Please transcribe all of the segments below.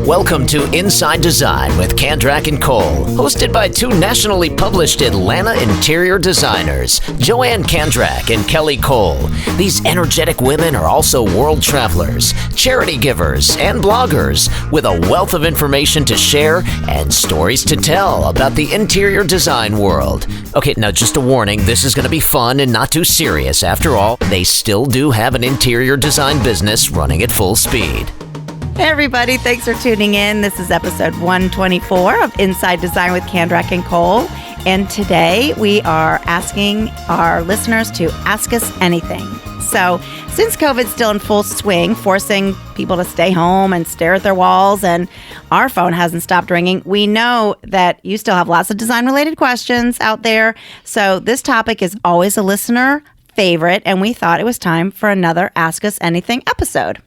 Welcome to Inside Design with Kandrak and Cole, hosted by two nationally published Atlanta interior designers, Joann Kandrak and Kelly Cole. These energetic women are also world travelers, charity givers, and bloggers with a wealth of information to share and stories to tell about the interior design world. Okay, now just a warning, this is going to be fun and not too serious. After all, they still do have an interior design business running at full speed. Hey everybody, thanks for tuning in. This is episode 124 of Inside Design with Kandrak and Cole. And today we are asking our listeners to ask us anything. So since COVID's still in full swing, forcing people to stay home and stare at their walls, and our phone hasn't stopped ringing, we know that you still have lots of design-related questions out there. So this topic is always a listener favorite, and we thought it was time for another Ask Us Anything episode.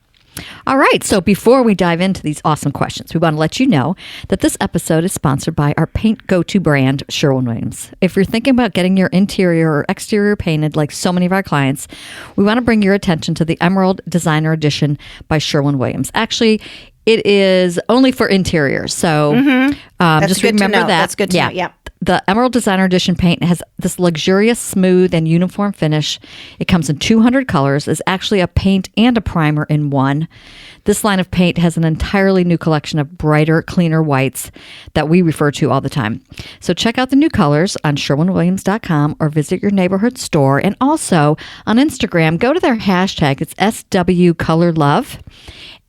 All right, so before we dive into these awesome questions, we want to let you know that this episode is sponsored by our paint go-to brand, Sherwin-Williams. If you're thinking about getting your interior or exterior painted like so many of our clients, we want to bring your attention to the Emerald Designer Edition by Sherwin-Williams. Actually, it is only for interiors, so just remember that. That's good to know, yeah. The Emerald Designer Edition paint has this luxurious, smooth, and uniform finish. It comes in 200 colors. It's actually a paint and a primer in one. This line of paint has an entirely new collection of brighter, cleaner whites that we refer to all the time. So check out the new colors on sherwinwilliams.com or visit your neighborhood store. And also on Instagram, go to their hashtag. It's SWColorLove.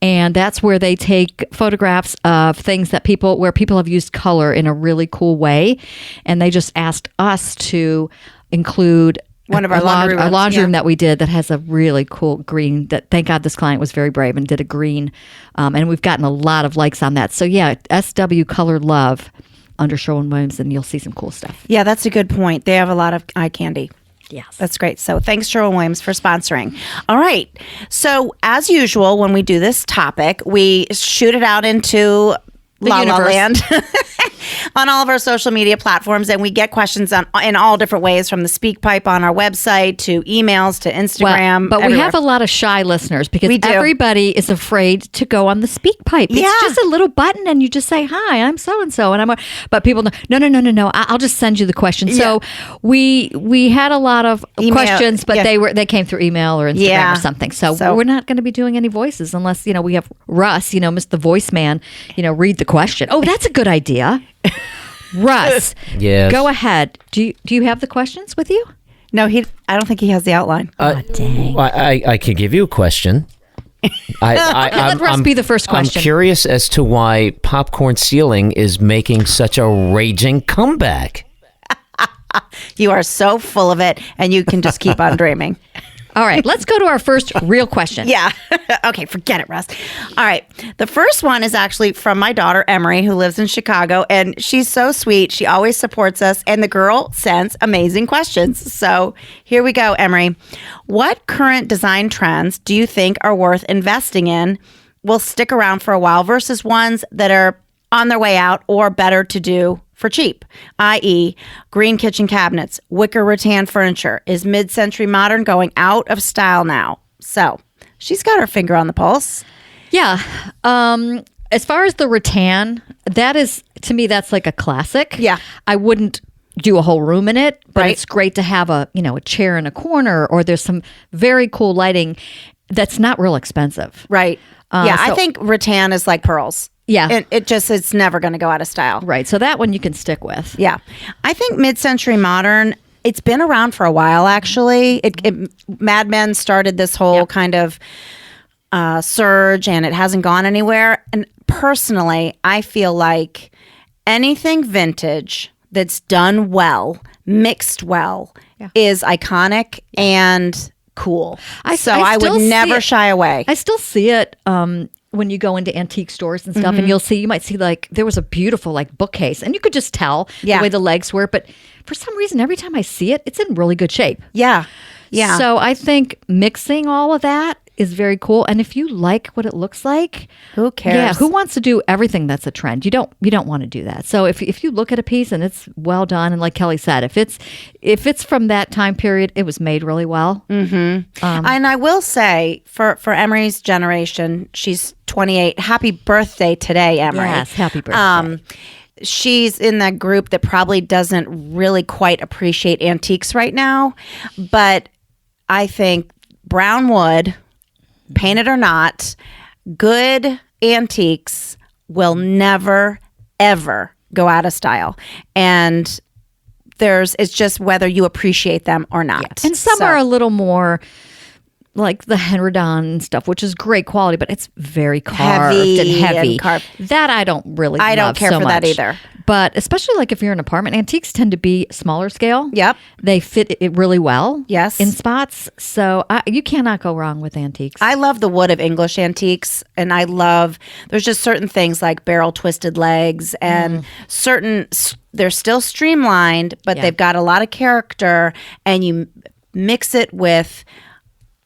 And that's where they take photographs of things that where people have used color in a really cool way. And they just asked us to include one of our laundry room that we did that has a really cool green. That thank God this client was very brave and did a green. And we've gotten a lot of likes on that. So yeah, SW Color Love under Sherwin-Williams, and you'll see some cool stuff. Yeah, that's a good point. They have a lot of eye candy. Yes. That's great. So thanks, Sherwin-Williams, for sponsoring. All right. So as usual, when we do this topic, we shoot it out into La La Land on all of our social media platforms, and we get questions in all different ways, from the speak pipe on our website to emails to Instagram. But everywhere. We have a lot of shy listeners because everybody is afraid to go on the speak pipe. It's just a little button, and you just say, "Hi, I'm so and so," but people no. I'll just send you the question. So we had a lot of questions, but they came through email or Instagram or something. So we're not going to be doing any voices unless we have Russ, Mr. Voice Man, read the question. Oh, that's a good idea. Russ, yes. Go ahead. Do you have the questions with you? No, I don't think he has the outline. Dang. I can give you a question. Let Russ be the first question. I'm curious as to why popcorn ceiling is making such a raging comeback. You are so full of it, and you can just keep on dreaming. All right, let's go to our first real question. Yeah. Okay, forget it, Russ. All right. The first one is actually from my daughter, Emery, who lives in Chicago, and she's so sweet. She always supports us, and the girl sends amazing questions. So here we go, Emery. What current design trends do you think are worth investing in, will stick around for a while, versus ones that are on their way out or better to do for cheap, i.e. green kitchen cabinets, wicker rattan furniture? Is mid-century modern going out of style now? So she's got her finger on the pulse. Yeah. As far as the rattan, to me, that's like a classic. Yeah. I wouldn't do a whole room in it, but right. It's great to have a chair in a corner, or there's some very cool lighting that's not real expensive. Right. I think rattan is like pearls. Yeah. It's never going to go out of style. Right. So that one you can stick with. Yeah. I think mid-century modern, it's been around for a while, actually. Mad Men started this whole kind of surge, and it hasn't gone anywhere. And personally, I feel like anything vintage that's done well, mixed well, is iconic and cool. I would never shy away. I still see it when you go into antique stores and stuff, and you might see there was a beautiful bookcase, and you could just tell the way the legs were. But for some reason, every time I see it, it's in really good shape. Yeah. Yeah. So I think mixing all of that is very cool. And if you like what it looks like, Who cares? Yeah, who wants to do everything that's a trend? You don't want to do that. So if you look at a piece and it's well done, and like Kelly said, if it's from that time period, it was made really well. And I will say for Emery's generation, she's 28. Happy birthday today, Emery. Yes, happy birthday. She's in that group that probably doesn't really quite appreciate antiques right now, but I think brown wood, painted or not, good antiques will never, ever go out of style. And it's just whether you appreciate them or not. And some are a little more like the Henredon stuff, which is great quality, but it's very carved and heavy. That I don't really I don't love care so for that much. either. But especially like if you're in an apartment, antiques tend to be smaller scale. Yep. They fit it really well. Yes. In spots. So you cannot go wrong with antiques. I love the wood of English antiques, and there's just certain things like barrel twisted legs and they're still streamlined, but they've got a lot of character, and you mix it with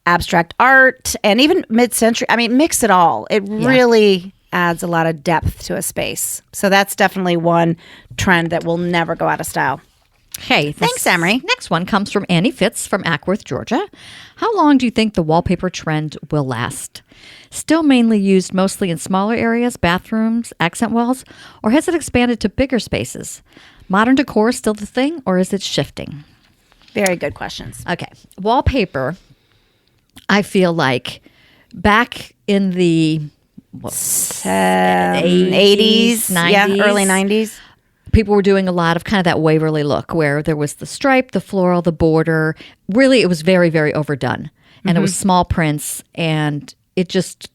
abstract art and even mid-century. I mean, mix it all. It really adds a lot of depth to a space. So that's definitely one trend that will never go out of style. Hey, thanks, Emery. Next one comes from Annie Fitz from Ackworth, Georgia. How long do you think the wallpaper trend will last? Still mainly used mostly in smaller areas, bathrooms, accent walls, or has it expanded to bigger spaces? Modern decor is still the thing, or is it shifting? Very good questions. Okay. Wallpaper, I feel like back in the 80s, 90s, early 90s. People were doing a lot of kind of that Waverly look where there was the stripe, the floral, the border. Really, it was very, very overdone. And it was small prints, and it just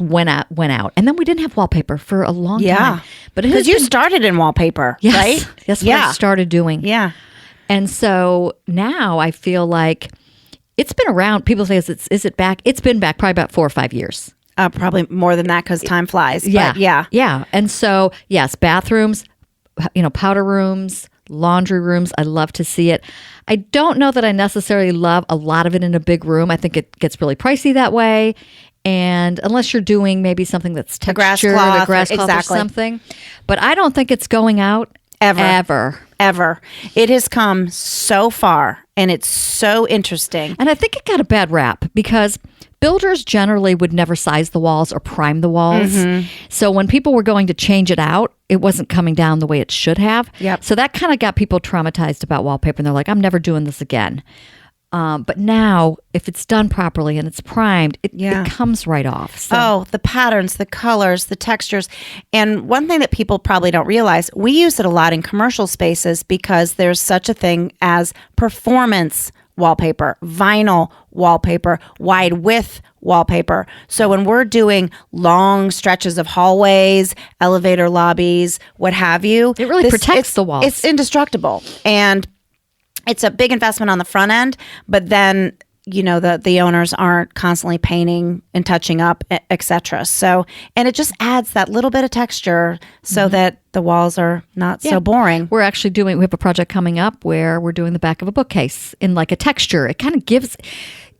went out. And then we didn't have wallpaper for a long time. But because you started in wallpaper, yes, right? That's what I started doing. Yeah. And so now I feel like it's been around. People say, is it back? It's been back probably about 4 or 5 years. Probably more than that because time flies. Yeah. But yeah. And so, yes, bathrooms, powder rooms, laundry rooms. I love to see it. I don't know that I necessarily love a lot of it in a big room. I think it gets really pricey that way. And unless you're doing maybe something that's textured, a grass cloth or something. But I don't think it's going out ever. It has come so far, and it's so interesting. And I think it got a bad rap because builders generally would never size the walls or prime the walls. So when people were going to change it out, it wasn't coming down the way it should have. Yep. So that kind of got people traumatized about wallpaper, and they're like, I'm never doing this again. But now, if it's done properly and it's primed, it comes right off. So. The patterns, the colors, the textures. And one thing that people probably don't realize, we use it a lot in commercial spaces because there's such a thing as performance wallpaper, vinyl wallpaper, wide width wallpaper. So when we're doing long stretches of hallways, elevator lobbies, what have you, it really protects the walls. It's indestructible. And it's a big investment on the front end, but then the owners aren't constantly painting and touching up, etc. So, and it just adds that little bit of texture so that the walls are not so boring. We have a project coming up where we're doing the back of a bookcase in like a texture. It kind of gives,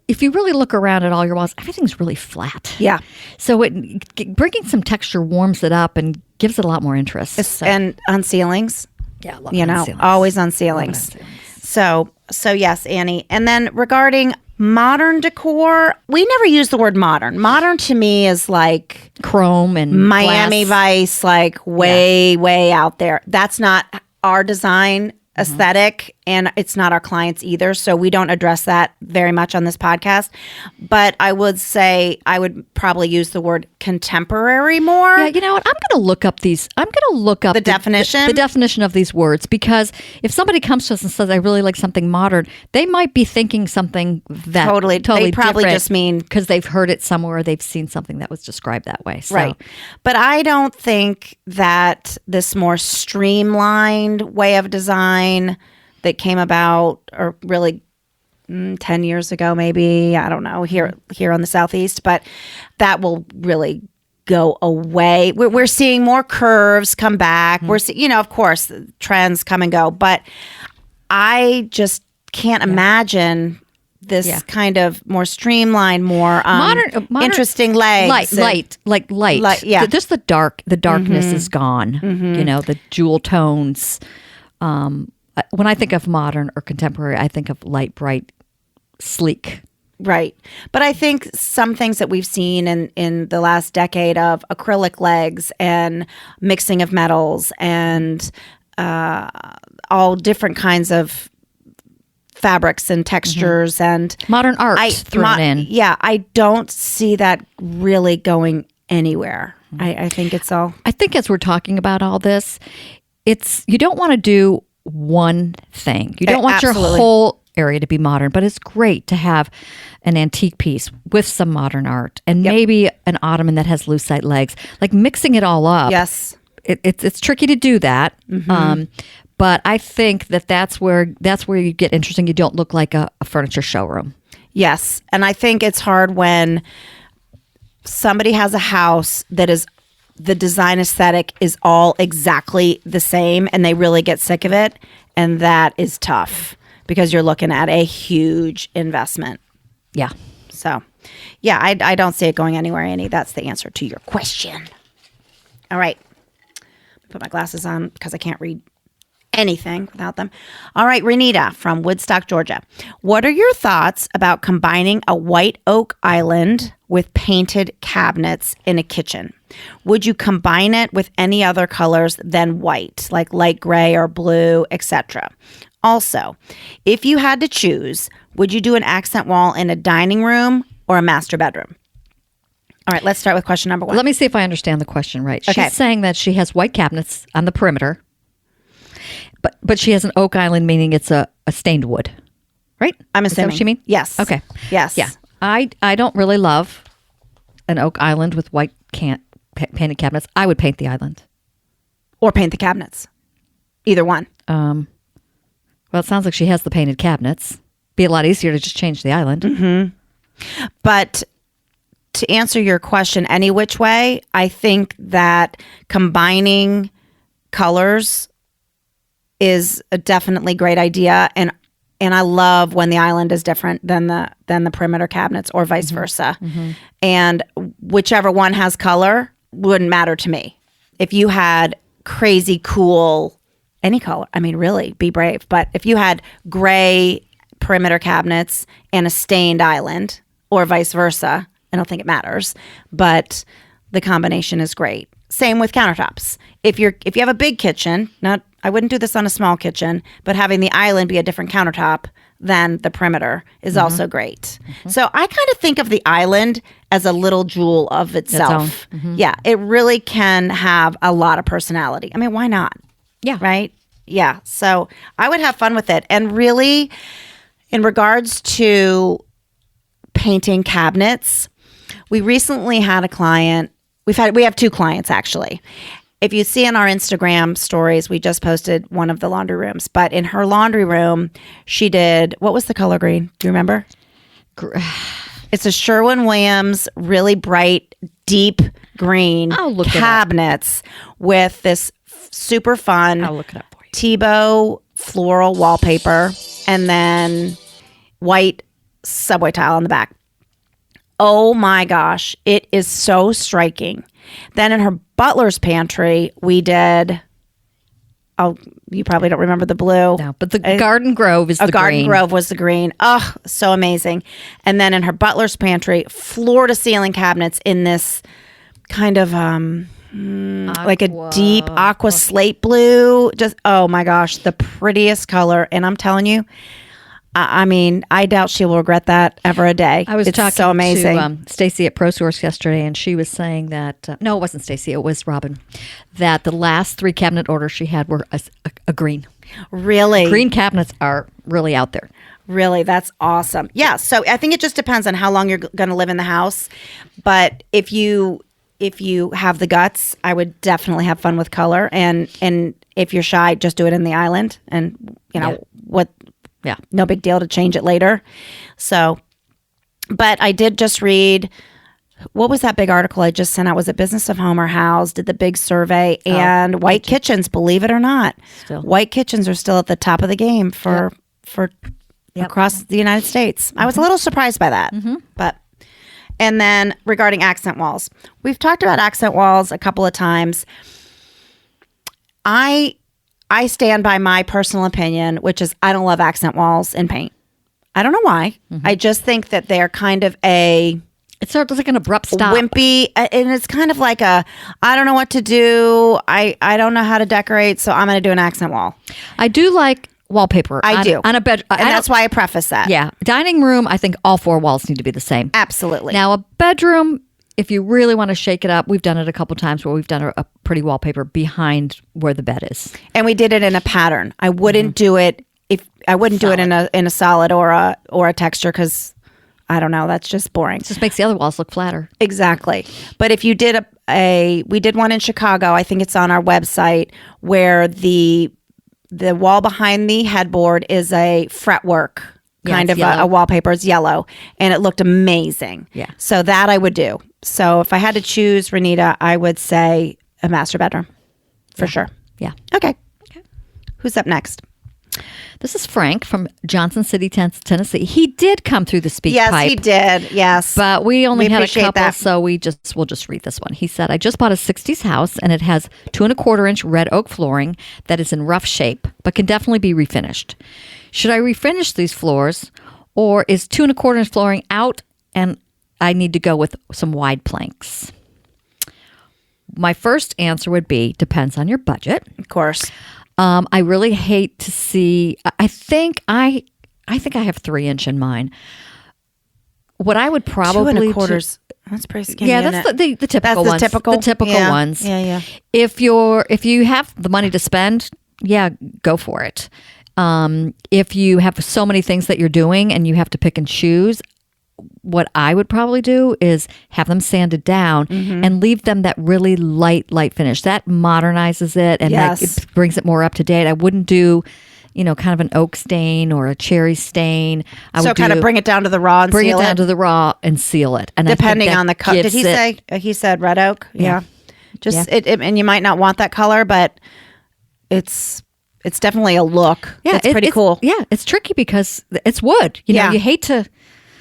if you really look around at all your walls, everything's really flat. Yeah. So bringing some texture warms it up and gives it a lot more interest. And on ceilings. Yeah, I love on ceilings. Always on ceilings. So yes, Annie. And then regarding modern decor, we never use the word modern. Modern to me is like chrome and Miami Vice, like way out there. That's not our design aesthetic, and it's not our clients either. So we don't address that very much on this podcast. But I would say I would probably use the word contemporary more. Yeah, you know what? I'm going to look up the definition. The definition of these words, because if somebody comes to us and says, I really like something modern, they might be thinking something that totally they probably different just mean because they've heard it somewhere or they've seen something that was described that way. So. Right. But I don't think that this more streamlined way of design that came about, or really 10 years ago, maybe, I don't know, here on the Southeast, but that will really go away. We're seeing more curves come back. We're seeing, of course, trends come and go, but I just can't imagine this kind of more streamlined, more modern interesting legs. Light. Yeah. Just the darkness is gone. The jewel tones. When I think of modern or contemporary, I think of light, bright, sleek. Right. But I think some things that we've seen in the last decade of acrylic legs and mixing of metals and all different kinds of fabrics and textures and modern art thrown in. Yeah, I don't see that really going anywhere. I think it's all. I think as we're talking about all this, you don't want to do one thing. You don't want your whole area to be modern, but it's great to have an antique piece with some modern art and maybe an ottoman that has lucite legs. Like mixing it all up. Yes, it's tricky to do that. But I think that's where you get interesting. You don't look like a furniture showroom. Yes, and I think it's hard when somebody has a house that is the design aesthetic is all exactly the same, and they really get sick of it, and that is tough. Because you're looking at a huge investment. Yeah. So, yeah, I don't see it going anywhere, Annie. That's the answer to your question. All right. Put my glasses on because I can't read anything without them. All right, Renita from Woodstock, Georgia. What are your thoughts about combining a white oak island with painted cabinets in a kitchen? Would you combine it with any other colors than white, like light gray or blue, etc.? Also, if you had to choose, would you do an accent wall in a dining room or a master bedroom? All right, let's start with question number 1. Let me see if I understand the question right. Okay. She's saying that she has white cabinets on the perimeter, but she has an oak island, meaning it's a stained wood, right? I'm assuming. Is that what you mean? Yes. Okay. Yes. Yeah. I don't really love an oak island with white painted cabinets. I would paint the island. Or paint the cabinets. Either one. Well, it sounds like she has the painted cabinets. Be a lot easier to just change the island. Mm-hmm. But to answer your question any which way, I think that combining colors is a definitely great idea. And I love when the island is different than the perimeter cabinets or vice versa. Mm-hmm. And whichever one has color wouldn't matter to me. If you had crazy cool any color. I mean, really, be brave. But if you had gray perimeter cabinets and a stained island, or vice versa, I don't think it matters. But the combination is great. Same with countertops. If you have a big kitchen, I wouldn't do this on a small kitchen, but having the island be a different countertop than the perimeter is also great. Mm-hmm. So I kind of think of the island as a little jewel of itself. Mm-hmm. Yeah, it really can have a lot of personality. I mean, why not? Yeah. Right? Yeah. So I would have fun with it. And really, in regards to painting cabinets, we recently had a client. We have 2 clients, actually. If you see in our Instagram stories, we just posted one of the laundry rooms. But in her laundry room, she did, what was the color green? Do you remember? It's a Sherwin-Williams, really bright, deep green cabinets with this super fun I'll look it up for you. Tebow floral wallpaper and then white subway tile on the back. Oh my gosh, it is so striking. Then in her butler's pantry, we did, you probably don't remember the blue. No, but the Garden Grove is the green. Garden Grove was the green. Oh, so amazing. And then in her butler's pantry, floor to ceiling cabinets in this kind of like a deep aqua slate blue. Just, oh my gosh, the prettiest color. And I'm telling you, I mean, I doubt she will regret that ever a day. I was talking so amazing. to Stacy at ProSource yesterday, and she was saying that, no, it wasn't Stacy, it was Robin, that the last 3 cabinet orders she had were a green. Really? Green cabinets are really out there. Really? That's awesome. Yeah, so I think it just depends on how long you're going to live in the house. But if you have the guts, I would definitely have fun with color. And if you're shy, just do it in the island. And, Yeah. No big deal to change it later. So, but I did just read, what was that big article I just sent out? Was it Business of Home or House? Did the big survey, and white kitchens, believe it or not, Still. white kitchens are still at the top of the game for across the United States. I was a little surprised by that. But and then regarding accent walls, we've talked about accent walls a couple of times. I stand by my personal opinion, which is I don't love accent walls in paint. I don't know why. I just think that they're kind of it's sort of like an abrupt stop. Wimpy, and it's kind of like I don't know what to do. I don't know how to decorate, so I'm going to do an accent wall. I do like wallpaper. I do. On a bed. And that's why I preface that. Yeah. Dining room, I think all 4 walls need to be the same. Absolutely. Now, a bedroom, if you really want to shake it up, we've done it a couple times where we've done a pretty wallpaper behind where the bed is. And we did it in a pattern. I wouldn't do it do it in a solid or a texture because I don't know, that's just boring. It just makes the other walls look flatter. Exactly. But if you did we did one in Chicago, I think it's on our website, where the wall behind the headboard is a fretwork kind of a wallpaper. It's yellow, and it looked amazing. Yeah. So that I would do. So if I had to choose, Renita, I would say a master bedroom for sure. Yeah. Okay. Who's up next? This is Frank from Johnson City, Tennessee. He did come through the speak pipe. Yes, he did. Yes. But we only had a couple, that. so we'll just read this one. He said, I just bought a 60s house, and it has 2¼ inch red oak flooring that is in rough shape, but can definitely be refinished. Should I refinish these floors, or is 2¼ inch flooring out and I need to go with some wide planks? My first answer would be, depends on your budget. Of course. I really hate to see. I think I have 3-inch in mine. What I would probably 2¼ that's pretty skinny. Yeah, that's the typical ones. The typical ones. Yeah. If you have the money to spend, go for it. If you have so many things that you're doing and you have to pick and choose, what I would probably do is have them sanded down and leave them that really light finish. That modernizes it and it brings it more up to date. I wouldn't do, kind of an oak stain or a cherry stain. I would kind of bring it down to the raw and seal it. Bring it down to the raw and seal it. And depending on the color. Did he say? He said red oak. Yeah. It, and you might not want that color, but it's definitely a look. Yeah, it's pretty cool. Yeah, it's tricky because it's wood. You hate to.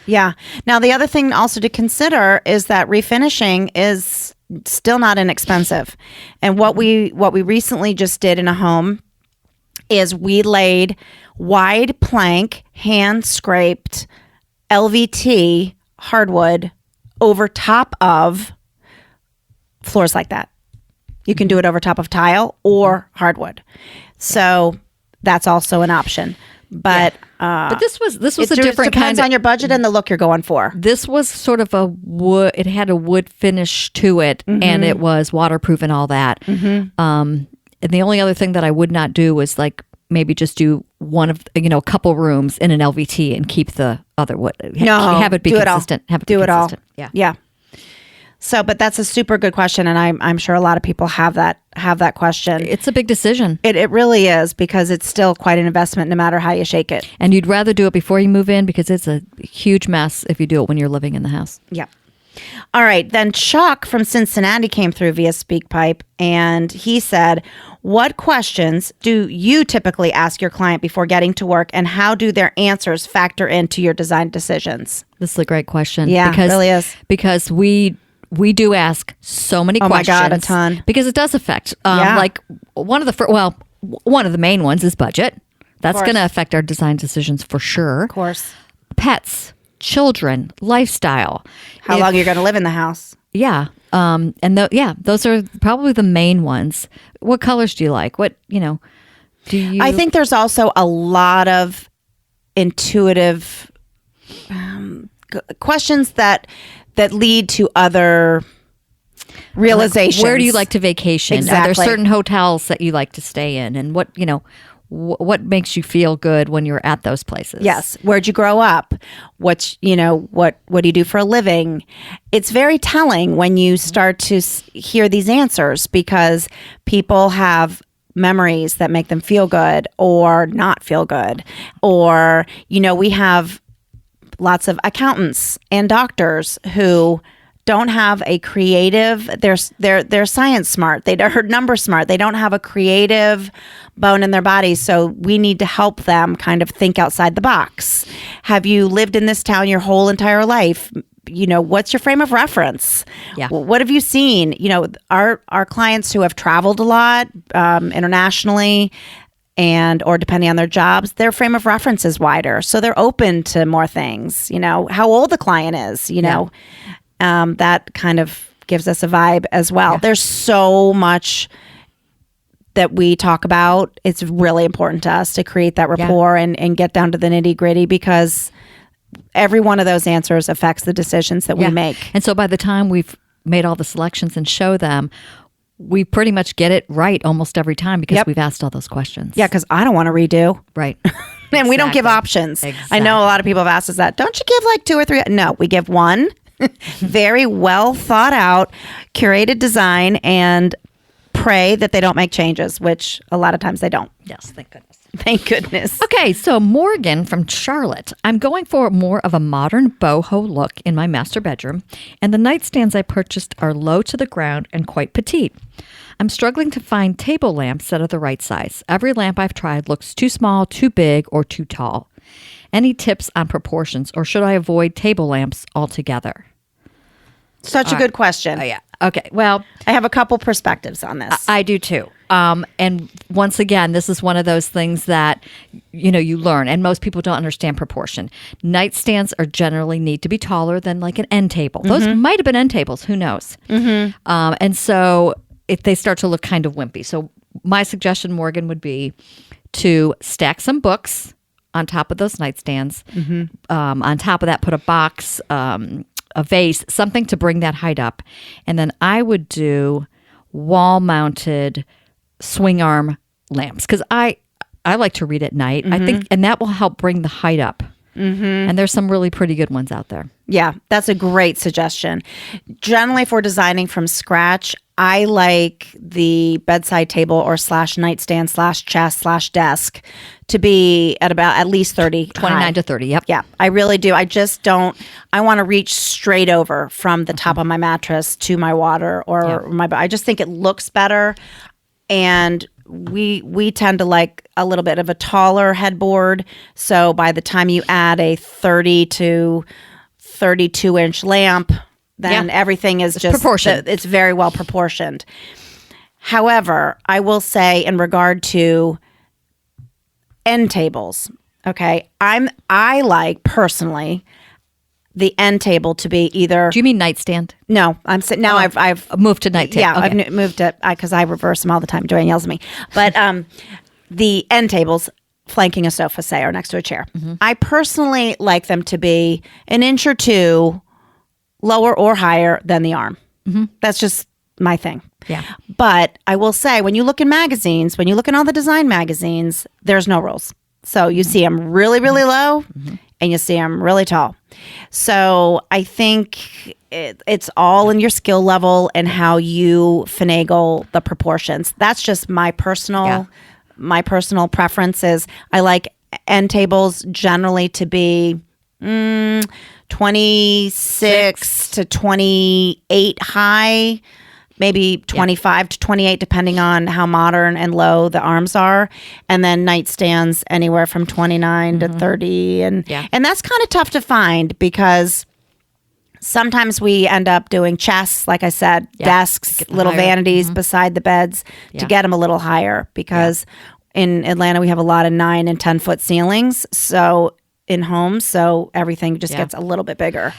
Yeah. Now, the other thing also to consider is that refinishing is still not inexpensive. And what we recently just did in a home is we laid wide plank, hand scraped LVT hardwood over top of floors like that. You can do it over top of tile or hardwood. So that's also an option. But this was a different kind. Depends on your budget and the look you're going for. This was sort of a wood. It had a wood finish to it, and it was waterproof and all that. And the only other thing that I would not do was like maybe just do one of a couple rooms in an LVT and keep the other wood. Have it be consistent. Have it do be it consistent. all. Yeah. So, but that's a super good question, and I'm sure a lot of people have that question. It's a big decision. It really is, because it's still quite an investment no matter how you shake it. And you'd rather do it before you move in, because it's a huge mess if you do it when you're living in the house. Yeah. All right. Then Chuck from Cincinnati came through via SpeakPipe, and he said, what questions do you typically ask your client before getting to work, and how do their answers factor into your design decisions? This is a great question. Yeah, it really is. Because we do ask so many questions. Oh my God, a ton. Because it does affect. Like one of the main ones is budget. That's going to affect our design decisions for sure. Of course. Pets, children, lifestyle. How long you're going to live in the house. Yeah. Those are probably the main ones. What colors do you like? What, do you? I think there's also a lot of intuitive questions that lead to other realizations. Where do you like to vacation? Exactly. Are there certain hotels that you like to stay in? And what makes you feel good when you're at those places? Yes. Where'd you grow up? What do you do for a living? It's very telling when you start to hear these answers, because people have memories that make them feel good or not feel good. Or, we have lots of accountants and doctors who don't have a creative, they're science smart, they're number smart, they don't have a creative bone in their body, so we need to help them kind of think outside the box. Have you lived in this town your whole entire life? What's your frame of reference? Yeah. What have you seen? Our clients who have traveled a lot internationally, or depending on their jobs, their frame of reference is wider. So they're open to more things, how old the client is, that kind of gives us a vibe as well. Yeah. There's so much that we talk about. It's really important to us to create that rapport and get down to the nitty gritty, because every one of those answers affects the decisions that we make. And so by the time we've made all the selections and show them, we pretty much get it right almost every time, because we've asked all those questions. Yeah, because I don't want to redo. Right. And we don't give options. Exactly. I know a lot of people have asked us that. Don't you give like 2 or 3? No, we give one very well thought out, curated design, and pray that they don't make changes, which a lot of times they don't. Yes, thank goodness. Thank goodness. Okay, so Morgan from Charlotte. I'm going for more of a modern boho look in my master bedroom, and the nightstands I purchased are low to the ground and quite petite. I'm struggling to find table lamps that are the right size. Every lamp I've tried looks too small, too big, or too tall. Any tips on proportions, or should I avoid table lamps altogether? Such a good question. Oh, yeah. Okay, well, I have a couple perspectives on this. I do too. And once again, this is one of those things that, you learn, and most people don't understand proportion. Nightstands are generally need to be taller than like an end table. Those might have been end tables. Who knows? And so if they start to look kind of wimpy. So my suggestion, Morgan, would be to stack some books on top of those nightstands. On top of that, put a box, a vase, something to bring that height up. And then I would do wall-mounted swing arm lamps, because I like to read at night. I think, and that will help bring the height up. And there's some really pretty good ones out there. Yeah, that's a great suggestion. Generally, for designing from scratch, I like the bedside table or / nightstand / chest / desk to be at least 30 29 high. to 30, yep. Yeah, I really do. I just don't, I want to reach straight over from the top of my mattress to my water or I just think it looks better. And we tend to like a little bit of a taller headboard. So by the time you add a 30 to 32 inch lamp, then everything is just proportioned. It's very well proportioned. However, I will say in regard to end tables, okay, I like personally the end table to be either. Do you mean nightstand? No, I'm saying now. I've moved to night table. Yeah, Okay. I've moved it because I reverse them all the time. Joann yells at me, but the end tables flanking a sofa, say, or next to a chair. I personally like them to be an inch or two lower or higher than the arm. That's just my thing. Yeah. But I will say, when you look in magazines, when you look in all the design magazines, there's no rules. So you see them really, really low, and you see them really tall. So I think it's all in your skill level and how you finagle the proportions. That's just my personal preferences. I like end tables generally to be 26 to 28 high, maybe 25 to 28, depending on how modern and low the arms are. And then nightstands anywhere from 29 to 30. And that's kind of tough to find because sometimes we end up doing chests, like I said, desks, little vanities beside the beds to get them a little higher because in Atlanta we have a lot of 9 and 10 foot ceilings. So in homes, so everything just gets a little bit bigger.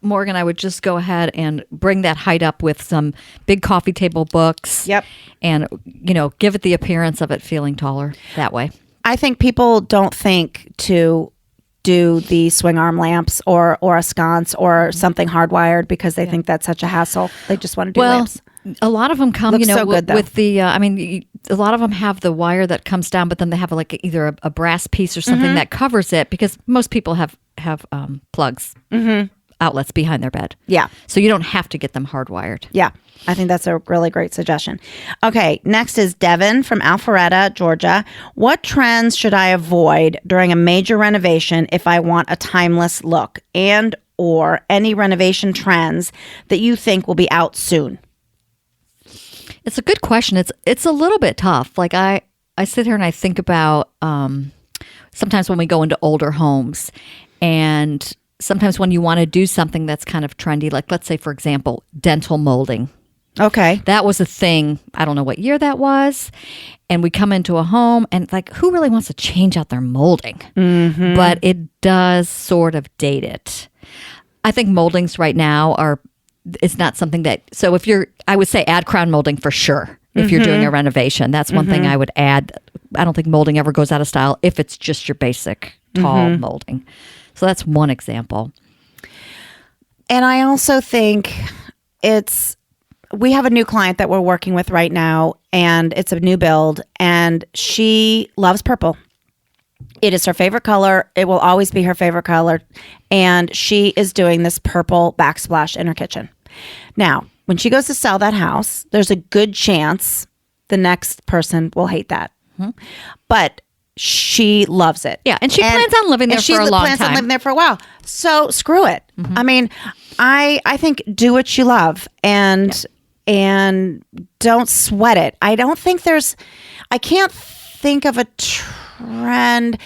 Morgan, I would just go ahead and bring that height up with some big coffee table books. Yep. And, give it the appearance of it feeling taller that way. I think people don't think to do the swing arm lamps or a sconce or something hardwired because they think that's such a hassle. They just want to do lamps. A lot of them come, Looks so good, though. with the, a lot of them have the wire that comes down, but then they have either a brass piece or something that covers it because most people have plugs. Outlets behind their bed. Yeah. So you don't have to get them hardwired. Yeah. I think that's a really great suggestion. Okay. Next is Devin from Alpharetta, Georgia. What trends should I avoid during a major renovation if I want a timeless look? And or any renovation trends that you think will be out soon? It's a good question. It's a little bit tough. Like I sit here and I think about sometimes when we go into older homes, and sometimes when you want to do something that's kind of trendy, like let's say, for example, dental molding. Okay. That was a thing. I don't know what year that was. And we come into a home and like, who really wants to change out their molding? Mm-hmm. But it does sort of date it. I think moldings right now it's not something that, so if I would say add crown molding for sure. If you're doing a renovation, that's one thing I would add. I don't think molding ever goes out of style if it's just your basic tall molding. So that's one example. And I also think we have a new client that we're working with right now, and it's a new build, and she loves purple. It is her favorite color. It will always be her favorite color. And she is doing this purple backsplash in her kitchen. Now, when she goes to sell that house, there's a good chance the next person will hate that. But she loves it. Yeah, and she plans on living there for a long time. She plans on living there for a while. So screw it. I mean, I think do what you love and don't sweat it. I can't think of a trend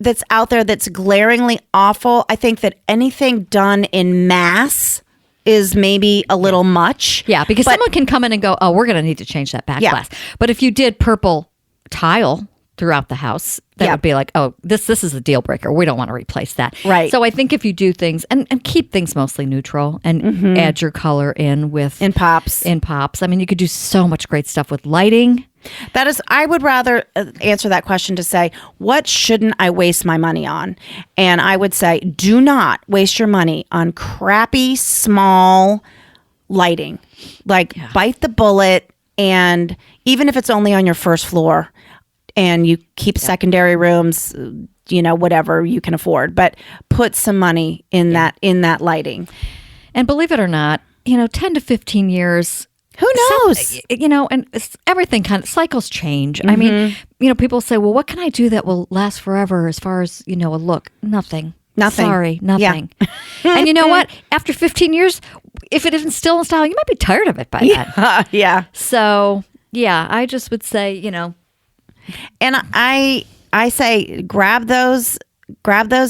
that's out there that's glaringly awful. I think that anything done in mass is maybe a little much. Yeah, because someone can come in and go, oh, we're going to need to change that back glass. But if you did purple tile throughout the house, that would be like, oh, this is a deal breaker. We don't want to replace that. Right. So I think if you do things and keep things mostly neutral and add your color in pops. I mean, you could do so much great stuff with lighting. I would rather answer that question to say, what shouldn't I waste my money on? And I would say, do not waste your money on crappy, small lighting. Like, bite the bullet, and even if it's only on your first floor and you keep secondary rooms, whatever you can afford, but put some money in that lighting. And believe it or not, 10 to 15 years, who knows? And everything cycles change. I mean, people say, well, what can I do that will last forever as far as, a look? Nothing. Sorry, nothing. Yeah. And you know what? After 15 years, if it isn't still in style, you might be tired of it by then. Yeah. So, yeah, I just would say, And I say grab those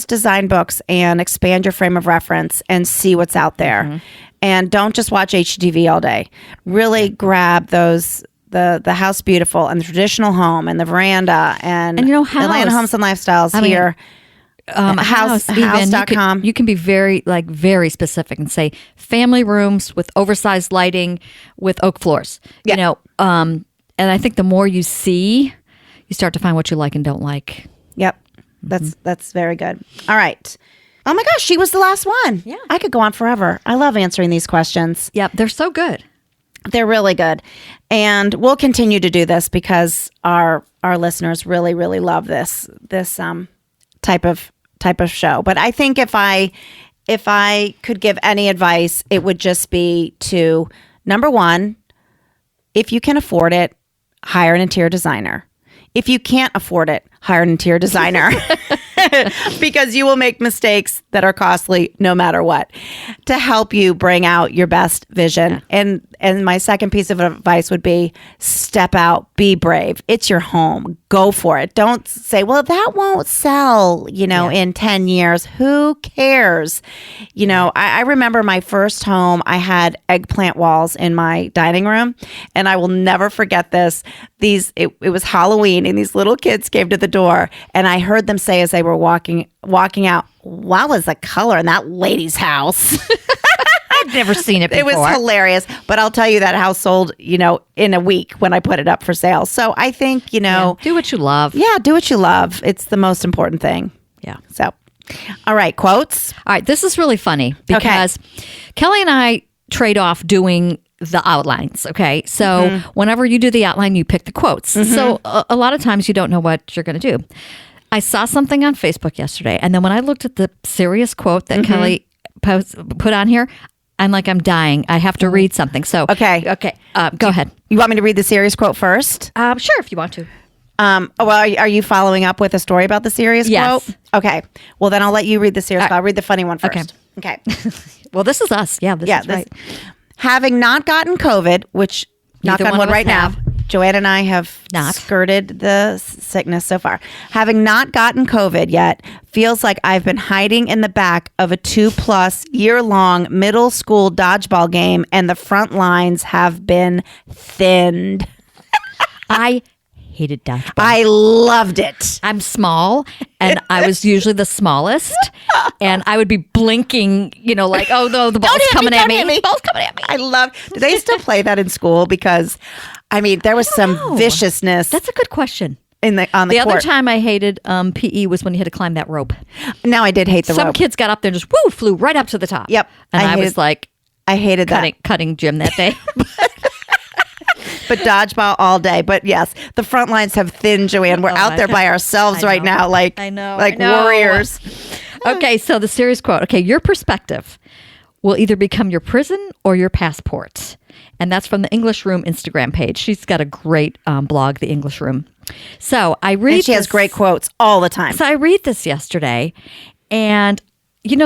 design books and expand your frame of reference and see what's out there. And don't just watch HGTV all day. Really grab those, the House Beautiful and the Traditional Home and the Veranda and Atlanta Homes and Lifestyles here. House.com. You can be very specific and say family rooms with oversized lighting with oak floors. Yeah. And I think the more you see, you start to find what you like and don't like. Yep. That's very good. All right. Oh my gosh, she was the last one. Yeah. I could go on forever. I love answering these questions. Yep, they're so good. They're really good. And we'll continue to do this because our listeners really, really love this type of show. But I think if I could give any advice, it would just be to, number one, if you can afford it, hire an interior designer. If you can't afford it, hire an interior designer because you will make mistakes that are costly no matter what to help you bring out your best vision. Yeah. And my second piece of advice would be step out, be brave. It's your home. Go for it. Don't say, well, that won't sell, in 10 years. Who cares? I remember my first home, I had eggplant walls in my dining room, and I will never forget this. It was Halloween, and these little kids came to the door, and I heard them say as they were walking out, wow, was the color in that lady's house. I've never seen it before. It was hilarious. But I'll tell you that house sold, in a week when I put it up for sale. So I think, do what you love. Yeah, do what you love. It's the most important thing. Yeah. So, all right, quotes. All right, this is really funny because Kelly and I trade off doing the outlines. Okay. So whenever you do the outline, you pick the quotes. So a lot of times you don't know what you're going to do. I saw something on Facebook yesterday, and then when I looked at the serious quote that Kelly put on here, I'm dying. I have to read something. So okay, go ahead. You want me to read the serious quote first? Sure, if you want to. Are you following up with a story about the serious quote? Okay. Well, then I'll let you read the serious quote. I'll read the funny one first. Okay. Okay. Well, this is us. Yeah, this is right. Having not gotten COVID, which Neither knock on one wood of us right now, Joanne and I have Not. skirted the sickness so far. Having not gotten COVID yet, feels like I've been hiding in the back of a 2+ year-long middle school dodgeball game, and the front lines have been thinned. I hated dodgeball. I loved it. I'm small, and I was usually the smallest, and I would be blinking, like, oh, no, the ball's coming at me. The ball's coming at me. I love. Do they still play that in school? Because, there was some viciousness. That's a good question. On the The court. other time I hated PE was when you had to climb that rope. No, I did hate the Some rope. kids got up there and just flew right up to the top. Yep. And I hated- was like I hated that. cutting gym that day. But dodgeball all day. But yes, the front lines have thinned, Joanne. We're out there by ourselves right now, like warriors. Okay, so the serious quote. Okay, your perspective will either become your prison or your passport. And that's from the English Room Instagram page. She's got a great blog, The English Room. So I read And she has great quotes all the time. So I read this yesterday, and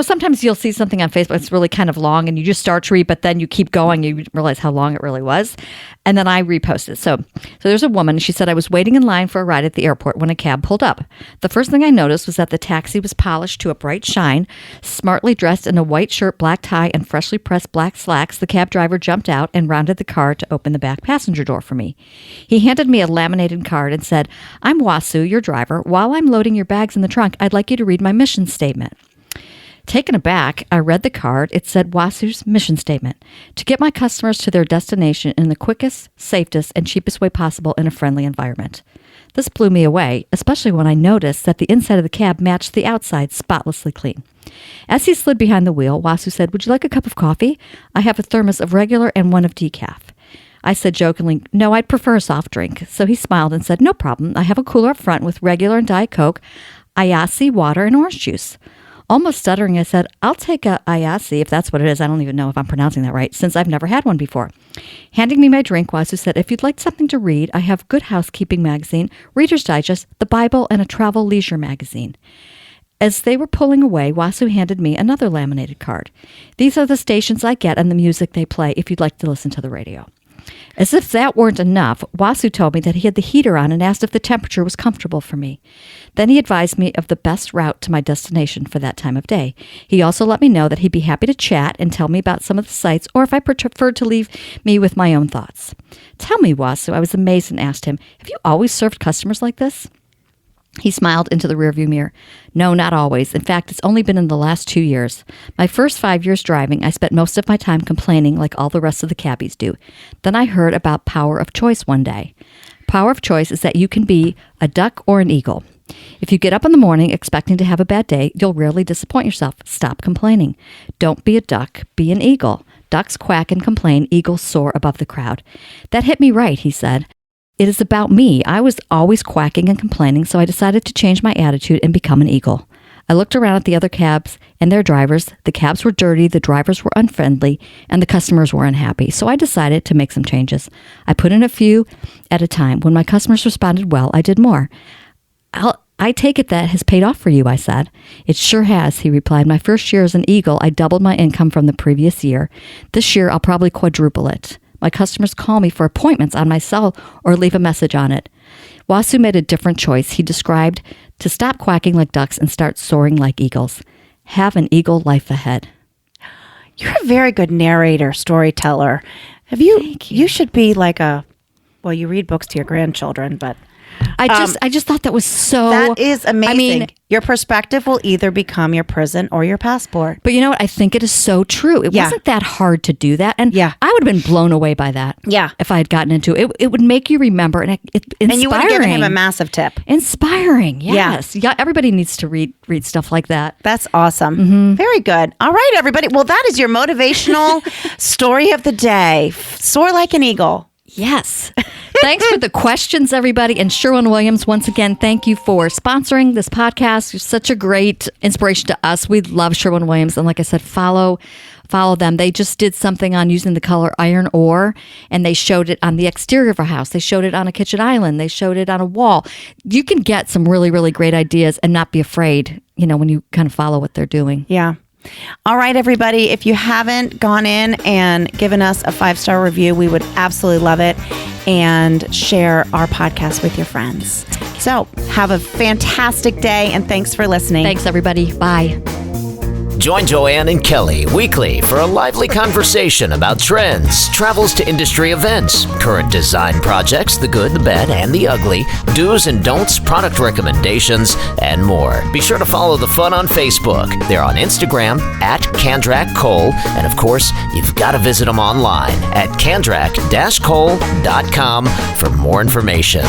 sometimes you'll see something on Facebook, it's really kind of long, and you just start to read, but then you keep going, you realize how long it really was. And then I reposted it. So there's a woman, she said, I was waiting in line for a ride at the airport when a cab pulled up. The first thing I noticed was that the taxi was polished to a bright shine. Smartly dressed in a white shirt, black tie, and freshly pressed black slacks, the cab driver jumped out and rounded the car to open the back passenger door for me. He handed me a laminated card and said, I'm Wasu, your driver. While I'm loading your bags in the trunk, I'd like you to read my mission statement. Taken aback, I read the card. It said Wasu's mission statement: to get my customers to their destination in the quickest, safest, and cheapest way possible in a friendly environment. This blew me away, especially when I noticed that the inside of the cab matched the outside spotlessly clean. As he slid behind the wheel, Wasu said, would you like a cup of coffee? I have a thermos of regular and one of decaf. I said jokingly, no, I'd prefer a soft drink. So he smiled and said, no problem. I have a cooler up front with regular and Diet Coke, Ayasi, water, and orange juice. Almost stuttering, I said, I'll take a Ayasi, if that's what it is. I don't even know if I'm pronouncing that right, since I've never had one before. Handing me my drink, Wasu said, if you'd like something to read, I have Good Housekeeping magazine, Reader's Digest, the Bible, and a travel leisure magazine. As they were pulling away, Wasu handed me another laminated card. These are the stations I get and the music they play if you'd like to listen to the radio. As if that weren't enough, Wasu told me that he had the heater on and asked if the temperature was comfortable for me. Then he advised me of the best route to my destination for that time of day. He also let me know that he'd be happy to chat and tell me about some of the sites, or if I preferred to leave me with my own thoughts. Tell me, Wasu, I was amazed and asked him, have you always served customers like this? He smiled into the rearview mirror. No, not always. In fact, it's only been in the last 2 years. My first 5 years driving, I spent most of my time complaining like all the rest of the cabbies do. Then I heard about power of choice one day. Power of choice is that you can be a duck or an eagle. If you get up in the morning expecting to have a bad day, you'll rarely disappoint yourself. Stop complaining. Don't be a duck, be an eagle. Ducks quack and complain, eagles soar above the crowd. That hit me right, he said. It is about me. I was always quacking and complaining, so I decided to change my attitude and become an eagle. I looked around at the other cabs and their drivers. The cabs were dirty, the drivers were unfriendly, and the customers were unhappy. So I decided to make some changes. I put in a few at a time. When my customers responded well, I did more. I take it that has paid off for you, I said. It sure has, he replied. My first year as an eagle, I doubled my income from the previous year. This year, I'll probably quadruple it. My customers call me for appointments on my cell or leave a message on it. Wasu made a different choice. He described to stop quacking like ducks and start soaring like eagles. Have an eagle life ahead. You're a very good narrator, storyteller. Thank you. You should be like you read books to your grandchildren, but I just thought that was so... that is amazing. I mean, your perspective will either become your prison or your passport. but you know what? I think it is so true. It Yeah. wasn't that hard to do that. And Yeah. I would have been blown away by that. Yeah. If I had gotten into it. It would make you remember. And it's inspiring. And you would have given him a massive tip. Inspiring. Yes. Yeah. Everybody needs to read stuff like that. That's awesome. Mm-hmm. Very good. All right, everybody. Well, that is your motivational story of the day. Soar like an eagle. Yes. Thanks for the questions, everybody. And Sherwin-Williams, once again, thank you for sponsoring this podcast. You're such a great inspiration to us. We love Sherwin-Williams. And like I said, follow them. They just did something on using the color iron ore, and they showed it on the exterior of a house. They showed it on a kitchen island. They showed it on a wall. You can get some really, really great ideas and not be afraid, when you kind of follow what they're doing. Yeah. All right, everybody. If you haven't gone in and given us a 5-star review, we would absolutely love it. And share our podcast with your friends. So have a fantastic day, and thanks for listening. Thanks, everybody. Bye. Join Joann and Kelly weekly for a lively conversation about trends, travels to industry events, current design projects, the good, the bad, and the ugly, do's and don'ts, product recommendations, and more. Be sure to follow the fun on Facebook. They're on Instagram at Kandrak-Cole, and of course, you've got to visit them online at kandrak-cole.com for more information.